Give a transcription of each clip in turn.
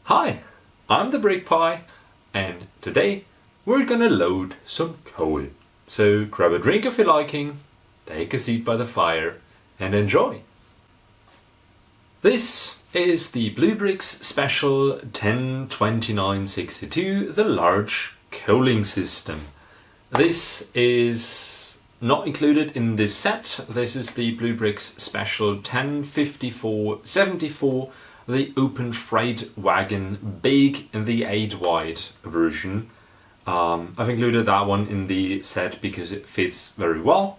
Hi, I'm the Brick Pie, and today we're gonna load some coal. So grab a drink of your liking, take a seat by the fire, and enjoy. This is the Bluebrixx Special 102962, the large coaling system. This is not included in this set. This is the Bluebrixx Special 105474, the Open Freight Wagon big in the 8 wide version. I've included that one in the set because it fits very well.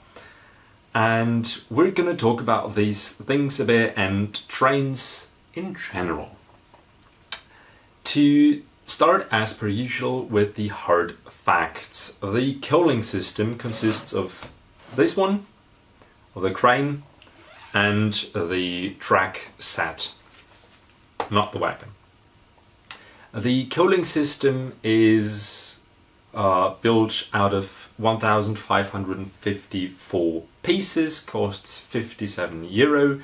And we're gonna talk about these things a bit and trains in general. To start, as per usual, with the hard facts. The coaling system consists of this one, of the crane, and the track set. Not the wagon. The coaling system is built out of 1,554 pieces, costs €57,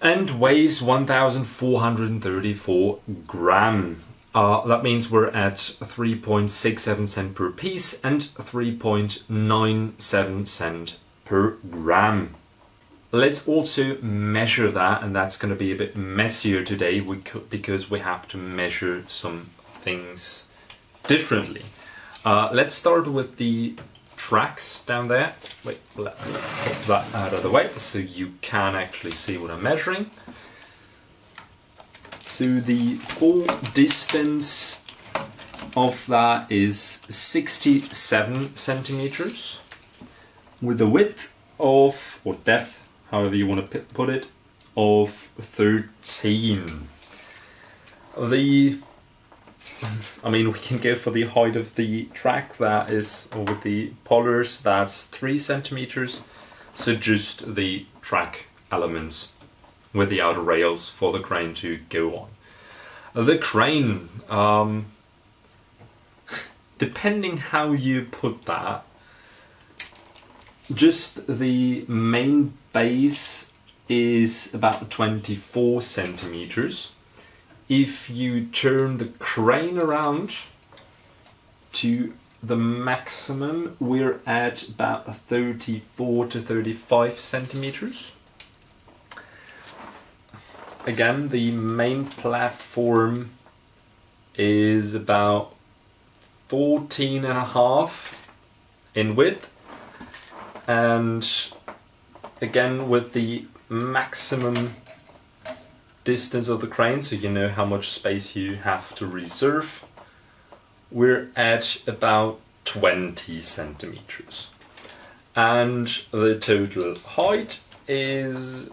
and weighs 1,434 gram. That means we're at 3.67 cent per piece and 3.97 cent per gram. Let's also measure that, and that's going to be a bit messier today because we have to measure some things differently. Let's start with the tracks down there. Wait, let me put that out of the way so you can actually see what I'm measuring. So the full distance of that is 67 centimeters with a width of, or depth, however you want to put it, of 13. We can go for the height of the track, that is, or with the polars, that's 3 centimeters. So just the track elements with the outer rails for the crane to go on. The crane, depending how you put that, just the main base is about 24 centimeters. If you turn the crane around to the maximum, we're at about 34 to 35 centimeters. Again, the main platform is about 14.5 in width, and again with the maximum distance of the crane, so you know how much space you have to reserve, we're at about 20 centimeters. And the total height is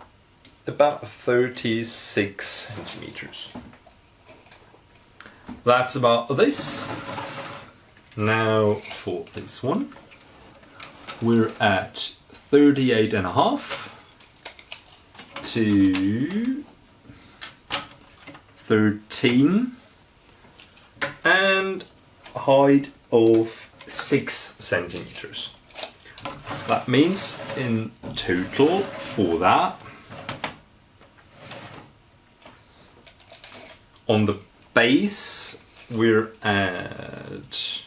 about 36 centimeters. That's about this. Now for this one, we're at 38.5 to 13 and height of 6 centimeters. That means in total for that, on the base we're at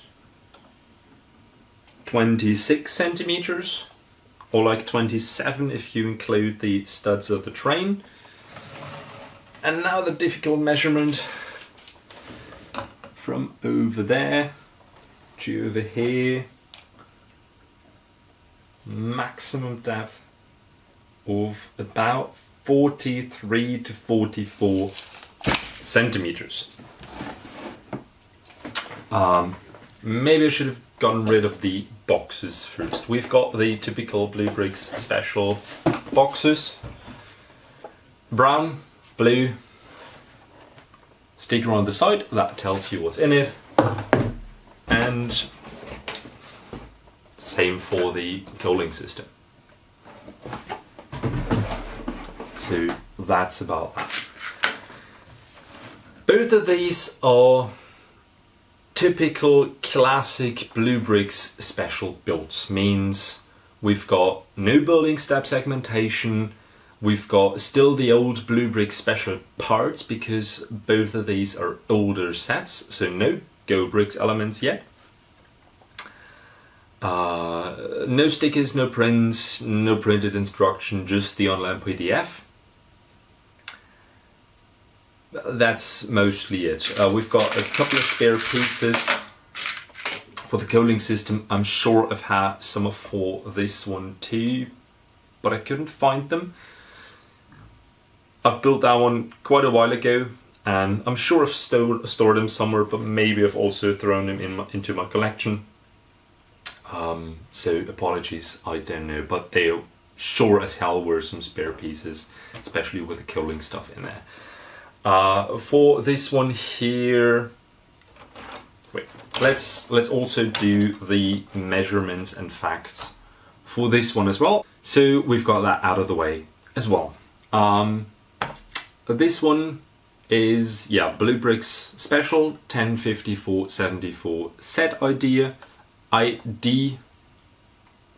26 centimeters, or like 27 if you include the studs of the train. And now the difficult measurement from over there to over here. Maximum depth of about 43 to 44 centimeters. Maybe I should have gotten rid of the boxes first. We've got the typical Bluebrixx Special boxes. Brown, blue, sticker on the side that tells you what's in it, and same for the coaling system. So that's about that. Both of these are typical classic Bluebrixx Special builds. Means we've got no building step segmentation, we've got still the old Bluebrixx special parts because both of these are older sets, so no GoBrixx elements yet. No stickers, no prints, no printed instruction, just the online PDF. That's mostly it. We've got a couple of spare pieces for the cooling system. I'm sure I've had some for this one too, but I couldn't find them. I've built that one quite a while ago, and I'm sure I've stored them somewhere, but maybe I've also thrown them into my collection. So apologies, I don't know, but they sure as hell were some spare pieces, especially with the cooling stuff in there. For this one here, wait, let's also do the measurements and facts for this one as well. So we've got that out of the way as well. This one is, yeah, Bluebrixx Special 105474 set ID.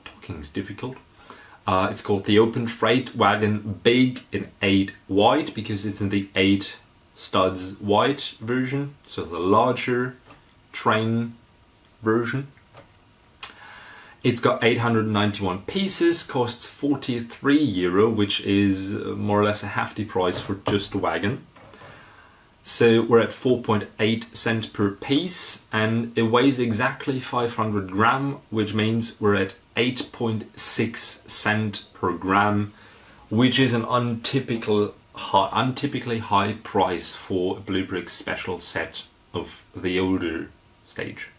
Talking is difficult. It's called the Open Freight Wagon Big in 8 wide because it's in the 8 studs wide version, so the larger train version. It's got 891 pieces, costs €43, which is more or less a hefty price for just a wagon. So we're at 4.8 cents per piece, and it weighs exactly 500 gram, which means we're at 8.6 cents per gram, which is an untypically high price for a Bluebrixx special set of the older stage.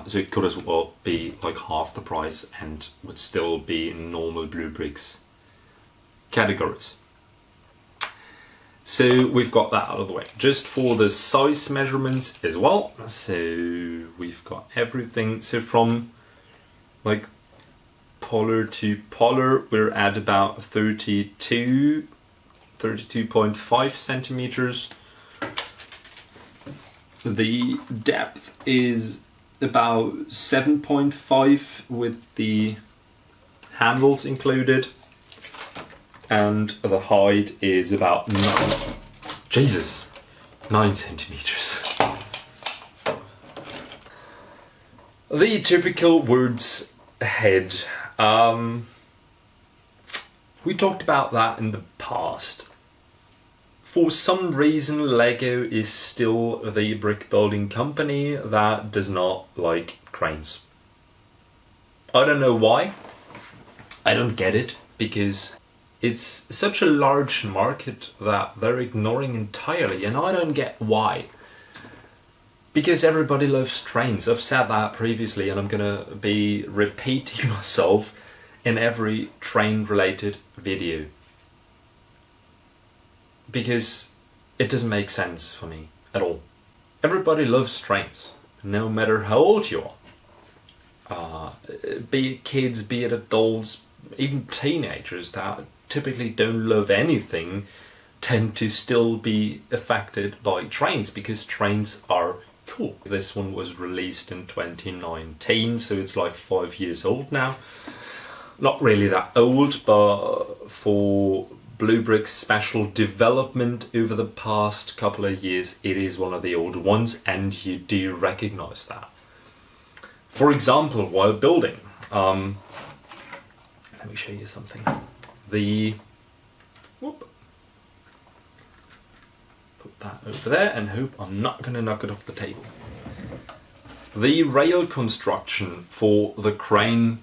So it could as well be like half the price and would still be in normal Bluebrixx categories. So we've got that out of the way. Just for the size measurements as well. So we've got everything. So from like polar to polar, we're at about 32.5 centimeters. The depth is about 7.5 with the handles included. And the height is about 9 centimeters. The typical words ahead. We talked about that in the past. For some reason, Lego is still the brick building company that does not like cranes. I don't know why. I don't get it, because it's such a large market that they're ignoring entirely, and I don't get why. Because everybody loves trains. I've said that previously, and I'm gonna be repeating myself in every train-related video. Because it doesn't make sense for me at all. Everybody loves trains, no matter how old you are. Be it kids, be it adults, even teenagers that typically don't love anything tend to still be affected by trains because trains are cool. This one was released in 2019, so it's like 5 years old now. Not really that old, but for Bluebrixx special development over the past couple of years, it is one of the older ones, and you do recognize that. For example, while building, let me show you something. Put that over there and hope I'm not going to knock it off the table. The rail construction for the crane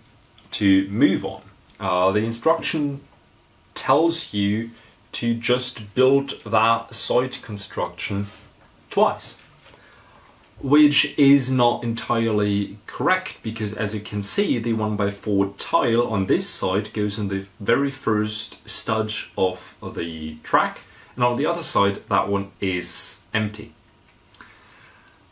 to move on. The instruction tells you to just build that side construction twice, which is not entirely correct, because as you can see, the 1x4 tile on this side goes on the very first stud of the track, and on the other side that one is empty.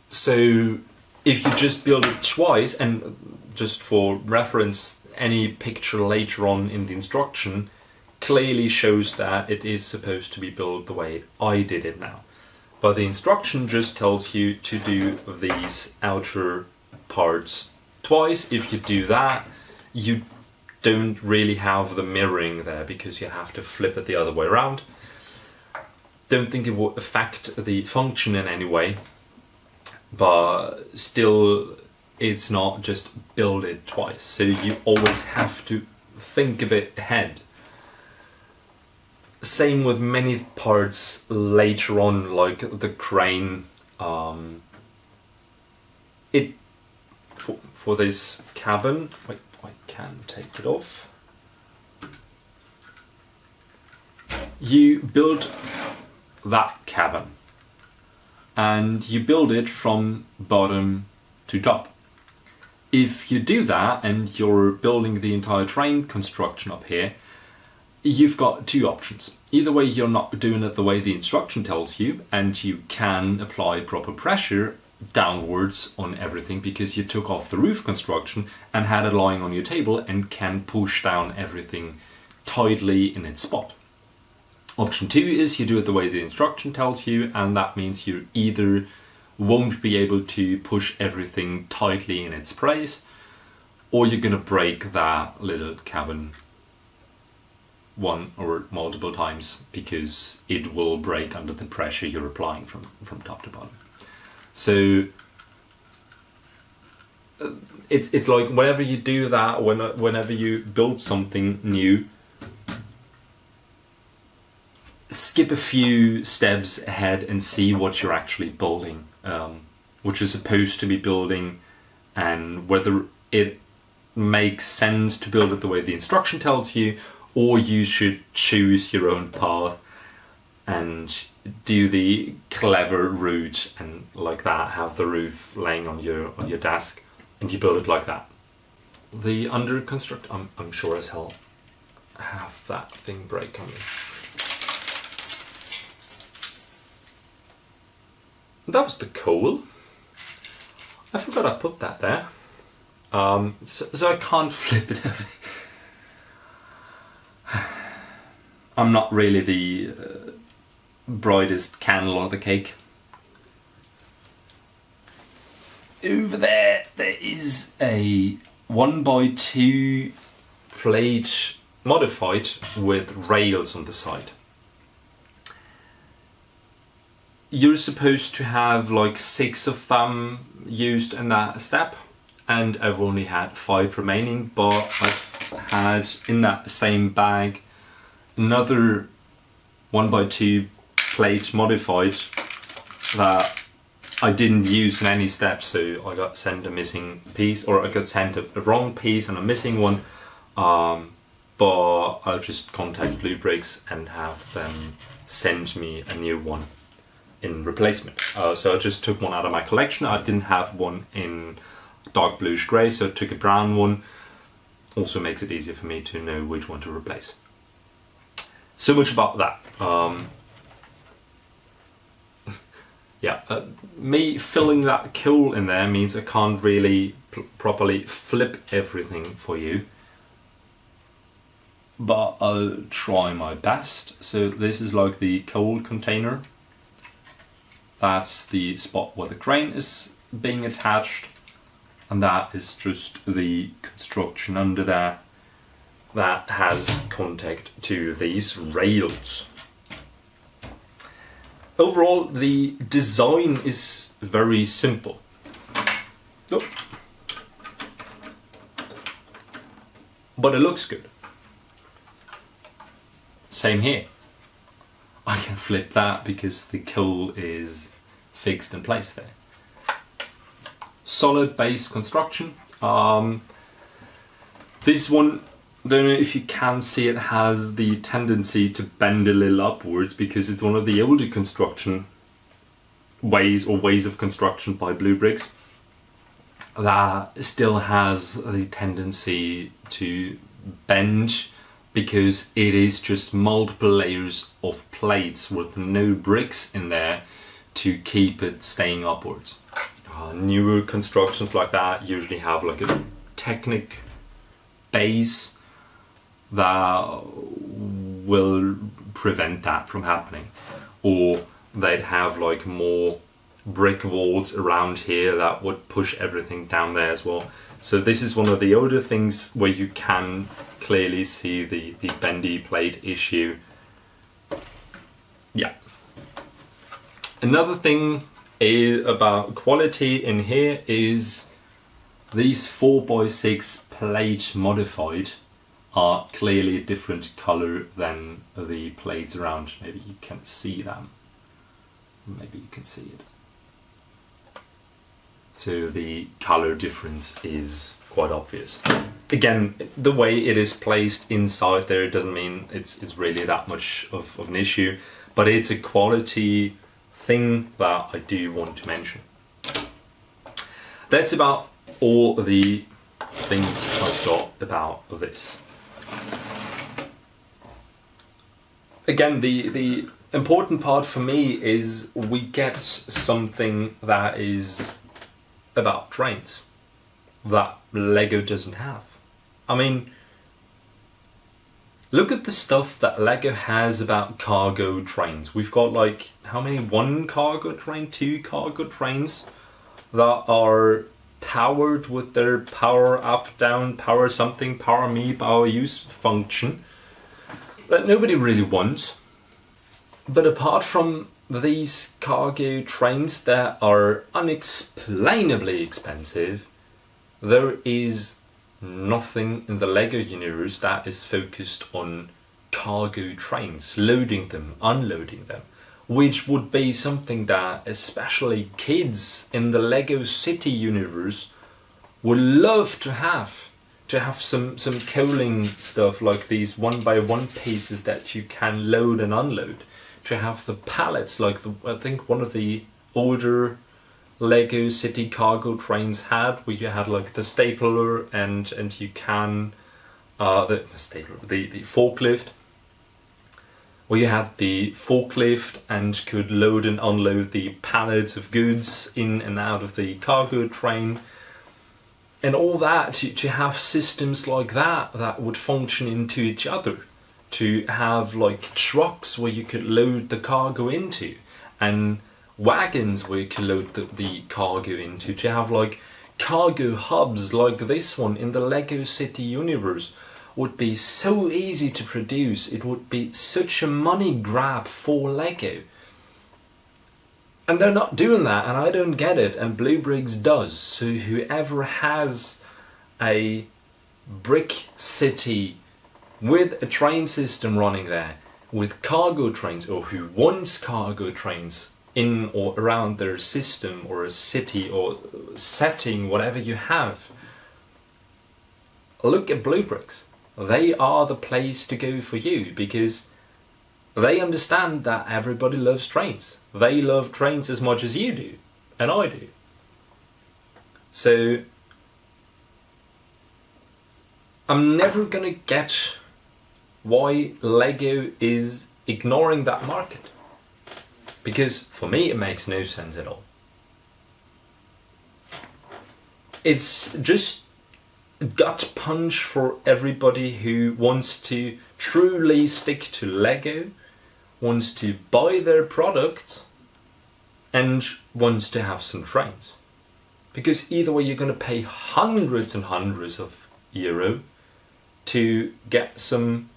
So if you just build it twice, and just for reference, any picture later on in the instruction clearly shows that it is supposed to be built the way I did it now. But the instruction just tells you to do these outer parts twice. If you do that, you don't really have the mirroring there because you have to flip it the other way around. Don't think it will affect the function in any way, but still it's not just build it twice, so you always have to think a bit ahead. Same with many parts later on, like the crane. For this cabin, wait, I can take it off. You build that cabin, and you build it from bottom to top. If you do that and you're building the entire train construction up here, you've got two options. Either way, you're not doing it the way the instruction tells you, and you can apply proper pressure downwards on everything because you took off the roof construction and had it lying on your table and can push down everything tightly in its spot. Option 2 is you do it the way the instruction tells you, and that means you either won't be able to push everything tightly in its place, or you're going to break that little cabin one or multiple times because it will break under the pressure you're applying from top to bottom. So it's like whenever you do that, whenever you build something new, skip a few steps ahead and see what you're actually building, what you're supposed to be building, and whether it makes sense to build it the way the instruction tells you, or you should choose your own path and do the clever route and like that, have the roof laying on your desk, and you build it like that. The under construct, I'm sure as hell have that thing break on me. That was the coal. I forgot I put that there. So I can't flip it. I'm not really the brightest candle on the cake. Over there is a 1x2 plate modified with rails on the side. You're supposed to have like 6 of them used in that step, and I've only had 5 remaining, but I've had in that same bag another 1x2 plate modified that I didn't use in any steps, so I got sent a missing piece, or I got sent a wrong piece and a missing one, but I'll just contact Bluebrixx and have them send me a new one in replacement. So I just took one out of my collection. I didn't have one in dark bluish grey, so I took a brown one. Also makes it easier for me to know which one to replace. So much about that. Me filling that coal in there means I can't really properly flip everything for you, but I'll try my best. So this is like the coal container. That's the spot where the crane is being attached, and that is just the construction under there that has contact to these rails. Overall, the design is very simple. Oh. But it looks good. Same here. I can flip that because the coal is fixed in place there. Solid base construction. This one, I don't know if you can see, it has the tendency to bend a little upwards because it's one of the older construction ways of construction by Bluebrixx that still has the tendency to bend because it is just multiple layers of plates with no bricks in there to keep it staying upwards. Newer constructions like that usually have like a Technic base that will prevent that from happening, or they'd have like more brick walls around here that would push everything down there as well. So this is one of the older things where you can clearly see the bendy plate issue. Yeah. Another thing about quality in here is these 4x6 plate modified are clearly a different color than the plates around. Maybe you can see them. Maybe you can see it. So the color difference is quite obvious. Again, the way it is placed inside there doesn't mean it's really that much of an issue, but it's a quality thing that I do want to mention. That's about all the things I've got about this. Again, the important part for me is we get something that is about trains that Lego doesn't have. I mean, look at the stuff that Lego has about cargo trains. We've got like, how many? 1 cargo train, 2 cargo trains that are powered with their power up, down, power something, power me, power use function that nobody really wants. But apart from these cargo trains that are unexplainably expensive, there is nothing in the Lego universe that is focused on cargo trains, loading them, unloading them, which would be something that especially kids in the Lego City universe would love to have some coaling stuff like these 1x1 pieces that you can load and unload, to have the pallets like I think one of the older Lego City cargo trains had, where you had like the stapler and you can the forklift, where you had the forklift and could load and unload the pallets of goods in and out of the cargo train, and all that, to have systems like that would function into each other, to have like trucks where you could load the cargo into, and wagons where you could load the cargo into, to have like cargo hubs like this one in the Lego City universe would be so easy to produce. It would be such a money grab for Lego. And they're not doing that, and I don't get it, and Bluebrixx does. So whoever has a brick city with a train system running there, with cargo trains, or who wants cargo trains in or around their system or a city or setting, whatever you have, look at Bluebrixx. They are the place to go for you, because they understand that everybody loves trains. They love trains as much as you do, and I do. So I'm never gonna get why Lego is ignoring that market, because for me it makes no sense at all. It's just a gut punch for everybody who wants to truly stick to Lego, wants to buy their product, and wants to have some trains. Because either way you're going to pay hundreds and hundreds of euro to get some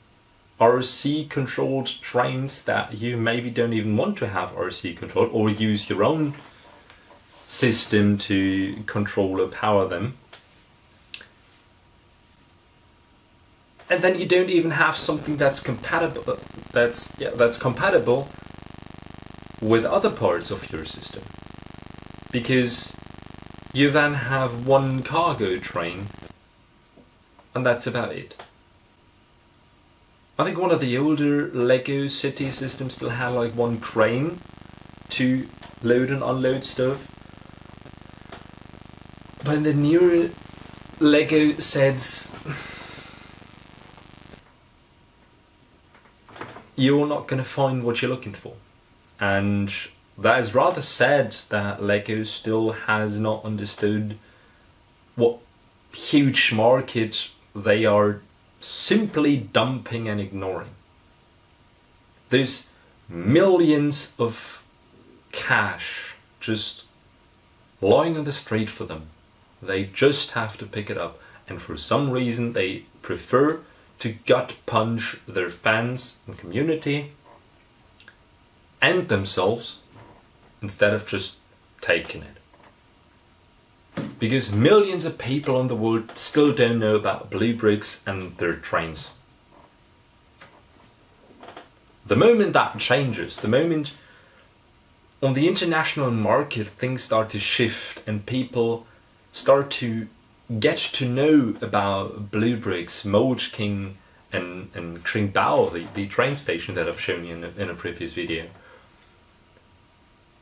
RC controlled trains that you maybe don't even want to have RC controlled, or use your own system to control or power them. And then you don't even have something that's compatible with other parts of your system, because you then have one cargo train and that's about it. I think one of the older Lego City systems still had like one crane to load and unload stuff, but in the newer Lego sets you're not going to find what you're looking for. And that is rather sad that Lego still has not understood what huge market they are simply dumping and ignoring. There's millions of cash just lying on the street for them. They just have to pick it up, and for some reason they prefer to gut punch their fans and community and themselves instead of just taking it. Because millions of people in the world still don't know about Bluebrixx and their trains. The moment that changes, the moment on the international market things start to shift and people start to get to know about Bluebrixx, Mold King and Qingbao, the train station that I've shown you in a previous video,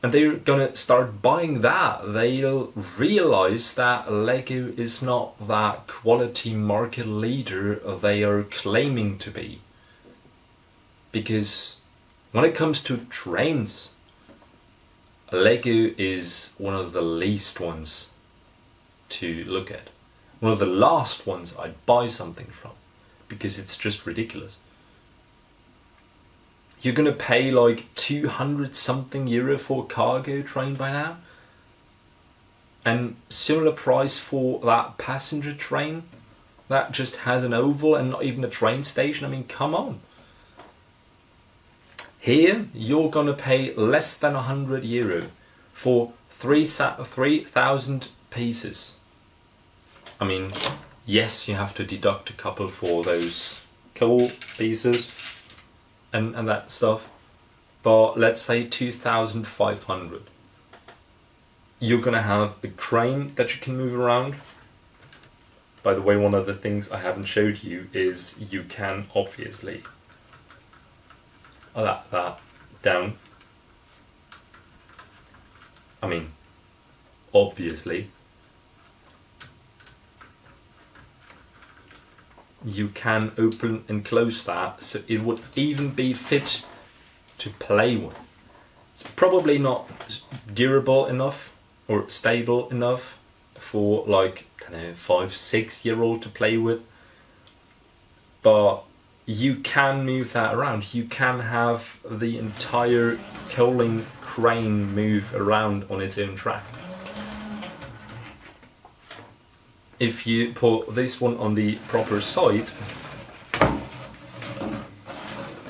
and they're gonna start buying that, they'll realize that Lego is not that quality market leader they are claiming to be. Because when it comes to trains, Lego is one of the least ones to look at. One of the last ones I'd buy something from, because it's just ridiculous. You're gonna pay like 200 something euro for a cargo train by now, and similar price for that passenger train that just has an oval and not even a train station. I mean, come on. Here you're gonna pay less than 100 euro for 3,000 pieces. I mean, yes, you have to deduct a couple for those coal pieces and that stuff, but let's say 2,500. You're gonna have a crane that you can move around. By the way, one of the things I haven't showed you is you can obviously that down. I mean, obviously you can open and close that, so it would even be fit to play with. It's probably not durable enough or stable enough for like, I don't know, 5-6-year-old to play with, but you can move that around. You can have the entire coaling crane move around on its own track. If you put this one on the proper side,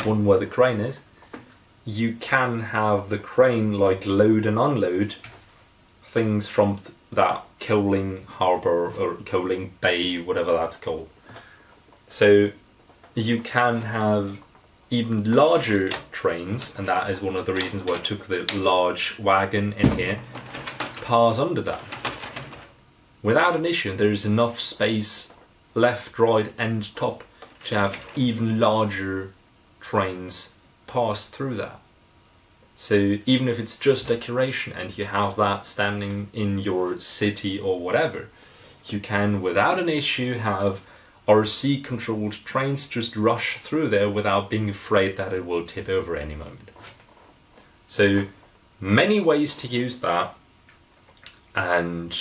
one where the crane is, you can have the crane like load and unload things from that coaling harbour or coaling bay, whatever that's called. So you can have even larger trains, and that is one of the reasons why I took the large wagon in here, pass under that. Without an issue, there is enough space left, right and top to have even larger trains pass through that. So even if it's just decoration and you have that standing in your city or whatever, you can without an issue have RC controlled trains just rush through there without being afraid that it will tip over any moment. So many ways to use that, and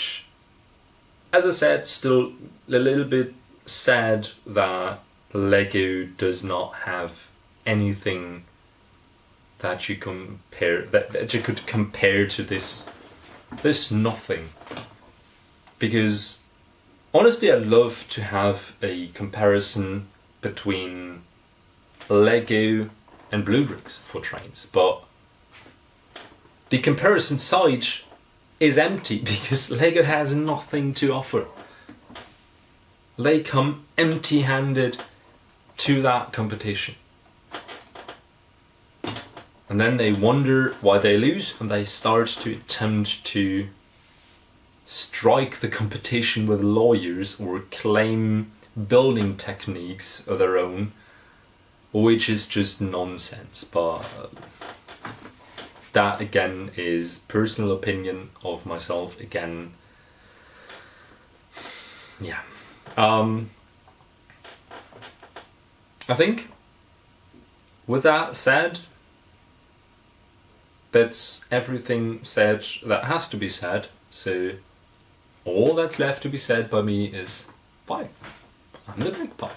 as I said, still a little bit sad that Lego does not have anything that you compare that you could compare to this nothing. Because honestly, I'd love to have a comparison between Lego and Bluebrixx for trains, but the comparison side is empty because Lego has nothing to offer. They come empty-handed to that competition. And then they wonder why they lose, and they start to attempt to strike the competition with lawyers or claim building techniques of their own, which is just nonsense. But that again is personal opinion of myself again. Yeah. I think with that said, that's everything said that has to be said. So all that's left to be said by me is bye. I'm the Big Pie.